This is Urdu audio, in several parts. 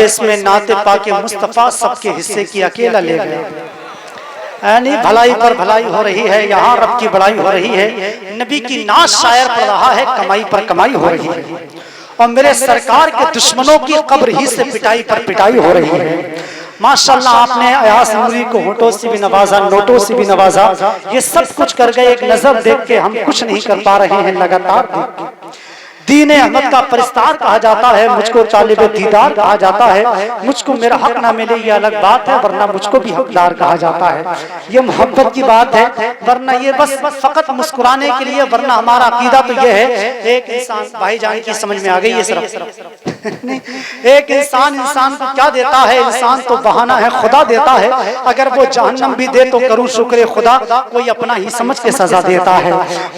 اس میں نعت پاک مصطفیٰ سب کے حصے کی اکیلا لے گیا. یعنی بھلائی پر بھلائی ہو رہی ہے، یہاں رب کی بڑائی ہو رہی ہے، نبی کی نعت شاعر پڑھ رہا ہے، کمائی پر کمائی ہو رہی ہے، اور میرے سرکار کے دشمنوں کی قبر ہی سے پٹائی پر پٹائی ہو رہی ہے. ماشاءاللہ آپ نے ایاز نوری کو ہونٹوں سے بھی نوازا، نوٹوں سے بھی نوازا، یہ سب کچھ کر گئے. ایک نظر دیکھ کے ہم کچھ نہیں کر پا رہے ہیں، لگاتار دیکھ کے. دین احمد کا پرستار کہا جاتا ہے، مجھ کو طالب دیدار کہا جاتا ہے. مجھ کو میرا حق نہ ملے یہ الگ بات ہے، ورنہ مجھ کو بھی حقدار کہا جاتا ہے. یہ محبت کی بات ہے، ورنہ یہ بس فقط مسکرانے کے لیے. ورنہ ہمارا عقیدہ تو یہ ہے، ایک انسان بھائی جان کی سمجھ میں آ گئی ہے صرف ایک انسان کو کیا دیتا ہے؟ انسان تو بہانہ ہے، خدا دیتا ہے. اگر وہ جہنم بھی دے تو کروں شکر خدا، کوئی اپنا ہی سمجھ کے سزا دیتا ہے.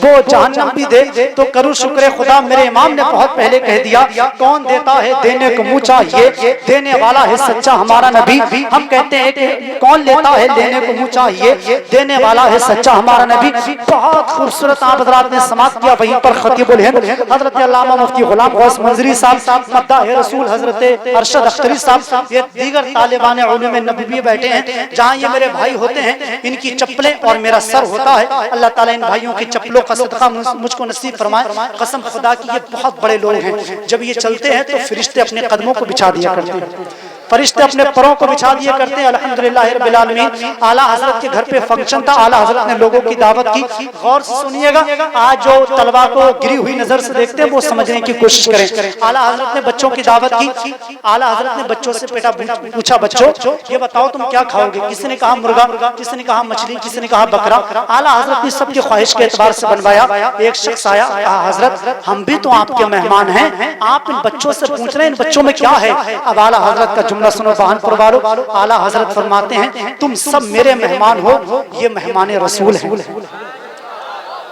وہ جہنم بھی دے تو کروں شکر خدا. میرے امام نے بہت پہلے کہہ دیا، کون دیتا ہے دینے کو منہ چاہیے، دینے والا ہے سچا ہمارا نبی. ہم کہتے ہیں کہ کون لیتا ہے لینے کو منہ چاہیے، دینے والا ہے سچا ہمارا نبی. بہت خوبصورت آپ حضرات نے سماعت کیا. وہیں پر خطیب الہند حضرت علامہ مفتی غلام غوث منظری صاحب، مداح رسول حضرت ارشد اختری صاحب، یہ دیگر طالبان علوم نبوی بیٹھے ہیں. جہاں یہ میرے بھائی ہوتے ہیں، ان کی چپلیں اور میرا سر ہوتا ہے. اللہ تعالیٰ ان بھائیوں کی چپلوں کا صدقہ مجھ کو نصیب فرمائے. قسم خدا کی یہ بہت بڑے لوگ ہیں. جب یہ چلتے ہیں تو فرشتے اپنے قدموں کو بچھا دیا کرتے ہیں، فرشتے اپنے پروں کو بچھا دیا کرتے ہیں. الحمدللہ رب العالمین. اعلیٰ حضرت کے گھر پہ فنکشن تھا، اعلیٰ حضرت نے لوگوں کی دعوت کی. غور سے سنیے گا، آج جو طلبہ کو گری ہوئی نظر سے دیکھتے ہیں وہ سمجھنے کی کوشش کریں. اعلیٰ حضرت نے بچوں کی دعوت کی. اعلیٰ حضرت نے بچوں سے پوچھا، بچوں یہ بتاؤ تم کیا کھاؤ گے؟ کسی نے کہا مرغا، کسی نے کہا مچھلی، کسی نے کہا بکرا. اعلیٰ حضرت نے سب کی خواہش کے اعتبار سے بنوایا. ایک شخص آیا، کہا حضرت ہم بھی تو آپ کے مہمان ہیں، آپ ان بچوں سے پوچھ رہے ہیں ان بچوں میں کیا ہے؟ اب اعلیٰ حضرت کا جملہ سنو بہن پر والو. اعلیٰ حضرت فرماتے ہیں تم سب میرے مہمان ہو، یہ مہمان رسول ہیں.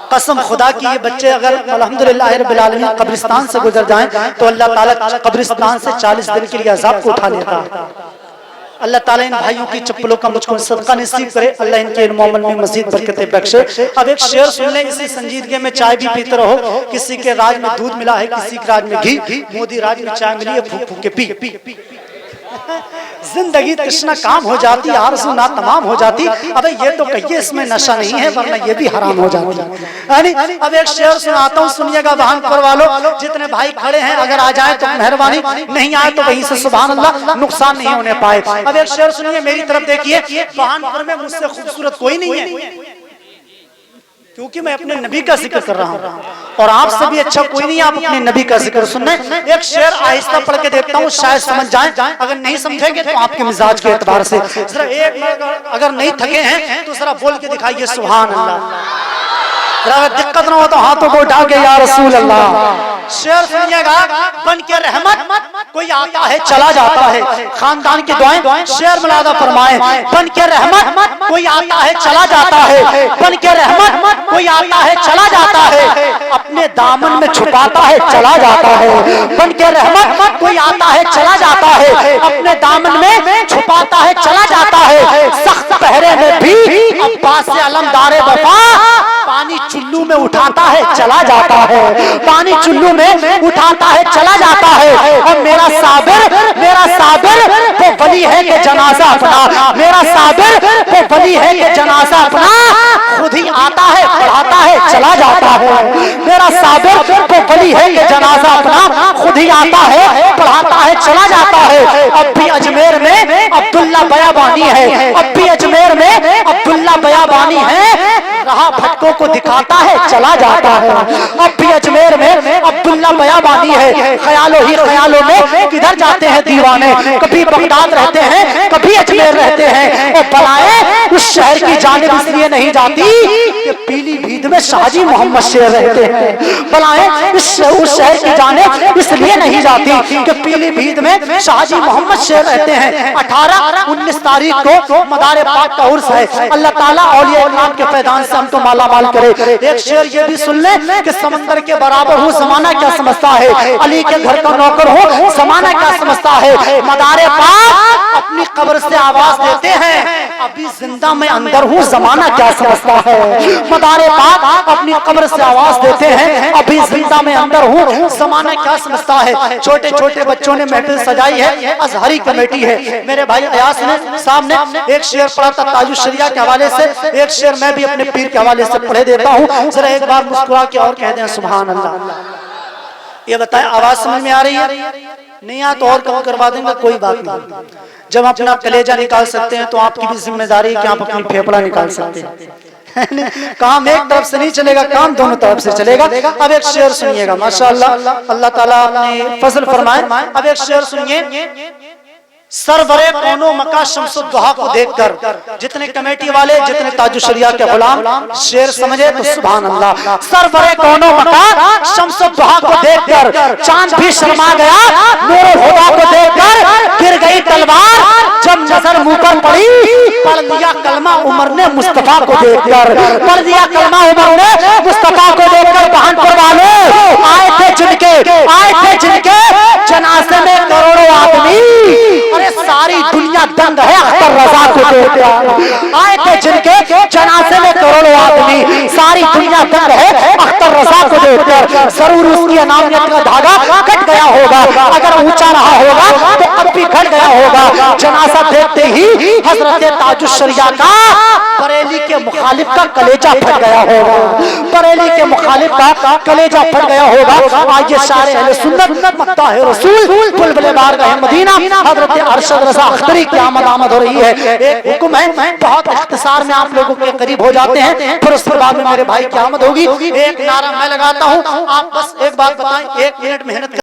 قسم خدا کی یہ بچے اگر الحمدللہ رب العالمین قبرستان سے گزر جائیں تو اللہ تعالیٰ قبرستان سے 40 دن کے لیے عذاب کو اٹھا لیتا ہے. اللہ تعالیٰ ان بھائیوں کی چپلوں کا مجھ کو صدقہ نصیب کرے. اللہ ان کے علم و عمل میں مزید برکتیں بخشے. اب ایک شعر سن لیں، اسی سنجیدگی میں چائے بھی پیتے رہو. کسی کے راج میں دودھ ملا ہے، کسی کے راج میں گھی، مودی راج میں چائے ملی ہے، پھوک پھوک کے پی. زندگی تشنا کام ہو جاتی، آرزو نہ تمام ہو جاتی. ابے یہ تو کہیے اس میں نشہ نہیں ہے، ورنہ یہ بھی حرام ہو جاتی. اب ایک شعر سناتا ہوں، سنیے گا بہن پر والو. جتنے بھائی کھڑے ہیں اگر آ جائیں تو مہربانی، نہیں آئے تو وہیں سے سبحان اللہ، نقصان نہیں ہونے پائے. اب ایک شعر سنیے، میری طرف دیکھیے. بہن پر میں مجھ سے خوبصورت کوئی نہیں ہے، کیونکہ میں اپنے نبی کا ذکر کر رہا ہوں، اور آپ سے بھی اچھا کوئی نہیں. آپ اپنے نبی کا ذکر سنیں. ایک شعر آہستہ پڑھ کے دیکھتا ہوں، شاید سمجھ جائیں. اگر نہیں سمجھیں گے تو آپ کے مزاج کے اعتبار سے ذرا ایک اگر نہیں تھکے ہیں تو ذرا بول کے دکھائیے سبحان اللہ. اگر دقت نہ ہو تو ہاتھوں کو اٹھا کے یا رسول اللہ. شعر سنیے گا. بن کے رحمت کوئی آتا ہے چلا جاتا ہے. خاندان کی دعائیں شعر ملادہ فرمائیں. بن کے رحمت کوئی آتا ہے چلا جاتا ہے، بن کے رحمت کوئی آتا ہے چلا جاتا ہے، اپنے دامن میں چھپاتا ہے چلا جاتا ہے. بن کے رحمت کوئی آتا ہے چلا جاتا ہے، اپنے دامن میں چھپاتا ہے چلا جاتا ہے. سخت پہرے میں بھی عباس علمدار وفا پانی چلو میں اٹھاتا ہے چلا جاتا ہے، پانی چلو میں اٹھاتا ہے چلا جاتا ہے. اور میرا صابر وہ ولی ہے کہ جنازہ اپنا، میرا صابر وہ ولی ہے کہ جنازہ اپنا خود ہی آتا ہے پڑھاتا ہے چلا جاتا ہے. میرا صابر وہ ولی ہے کہ جنازہ اپنا خود ہی آتا ہے پڑھاتا ہے چلا جاتا ہے. اب بھی اجمیر میں عبداللہ بیابانی ہے، اب بھی اجمیر میں عبداللہ بیابانی ہے، رہا بھٹکوں کو دکھاتا ہے چلا جاتا ہے. اب بھی اجمیر میں عبداللہ بیابانی ہے، خیالوں ہی خیالوں میں کدھر جاتے ہیں دیوانے. کبھی بغداد رہتے ہیں، کبھی اجمیر رہتے ہیں. اور بلائیں اس شہر کی جانب اس لیے نہیں جاتی کہ پیلی بھیت میں شاہ جی محمد شیر رہتے ہیں. بلائیں اس شہر کی جانب اس لیے نہیں جاتی کہ پیلی بھیت میں شاہ جی محمد شیر رہتے ہیں. 18-19 تاریخ کو مدار پاک کا عرس ہے. اللہ تعالیٰ اولیاء اکرام کے فیضان سے ہم کو مالا مال کرے. ایک شعر یہ بھی سن لیں کہ سمندر کے برابر ہوں زمانہ کیا سمجھتا ہے، علی کے گھر کا نوکر ہوں زمانہ کیا سمجھتا ہے. مدار پاک اپنی قبر سے آواز دیتے ہیں ابھی زندہ میں اندر ہوں زمانہ کیا سمجھتا ہے. مدار پاک اپنی قبر سے آواز دیتے ہیں ابھی زندہ میں اندر ہوں زمانہ کیا سمجھتا ہے. چھوٹے چھوٹے بچوں نے محفل سجائی ہے, ازہری کمیٹی ہے. میرے بھائی ایاس نے سامنے ایک شعر پڑھا تھا تاج الشریعہ کے حوالے سے, ایک شعر میں بھی اپنے پیر کے حوالے سے پڑھے دیتا ہوں, ذرا ایک بار مسکرا کے اور کہہ دیں سبحان اللہ. یہ بتائیں آواز سمجھ میں آ رہی ہے؟ نہیں آ تو اور کم کروا دیں گے, کوئی بات نہیں. جب اپنا کلیجہ نکال سکتے ہیں تو آپ کی بھی ذمہ داری ہے کہ آپ اپنی پھیپڑا نکال سکتے ہیں. کام ایک طرف سے نہیں چلے گا, کام دونوں طرف سے چلے گا. اب ایک شعر سنیے گا, ماشاءاللہ اللہ تعالیٰ نے فضل فرمائے. اب ایک شعر سنیے. سرور کونو مکہ شمس الضحیٰ کو دیکھ کر, جتنے کمیٹی والے جتنے تاج الشریعہ کے غلام شعر سمجھے تو سبحان اللہ. سرور کونو مکہ شمس الضحیٰ کو دیکھ کر چاند بھی شرما گیا, نور الہدیٰ کو دیکھ کر گر گئی تلوار, جب نظر منہ پر پڑی پڑھ لیا کلمہ عمر نے مصطفیٰ کو دیکھ کر, پڑھ لیا کلمہ عمر نے مصطفیٰ کو دیکھ کر. بہن پر والے آئے تھے جن کے جنازے میں کروڑوں آدمی, ارے ساری دنیا دنگ ہے اختر رضا کو دیکھ کر. آئے تھے جن کے جنازے میں کروڑوں آدمی, ساری دنیا دنگ ہے اختر رضا کو دیکھ کر. ضرور اس کی انامیت کا دھاگا کٹ گیا ہوگا, اگر اونچا رہا ہوگا تو اب بھی گھٹ گیا ہوگا. جنازہ دیکھتے ہی حضرت تاج الشریعہ کا بریلی کے مخالف کا کلیجہ پھٹ گیا ہوگا, بریلی کے مخالف کا کلیجہ پھٹ گیا ہوگا. آئیے شاعر اہل سنت مداح رسول بلبل بارگاہ مدینہ حضرت ارشد رضا اختری کی آمد ہو رہی ہے. ایک حکم ہے, بہت اختصار میں آپ لوگوں کے قریب ہو جاتے ہیں, پھر اس کے بعد میں میرے بھائی کی آمد ہوگی. ایک نعرہ میں لگاتا ہوں, آپ بس ایک بات بتائیں, 1 منٹ محنت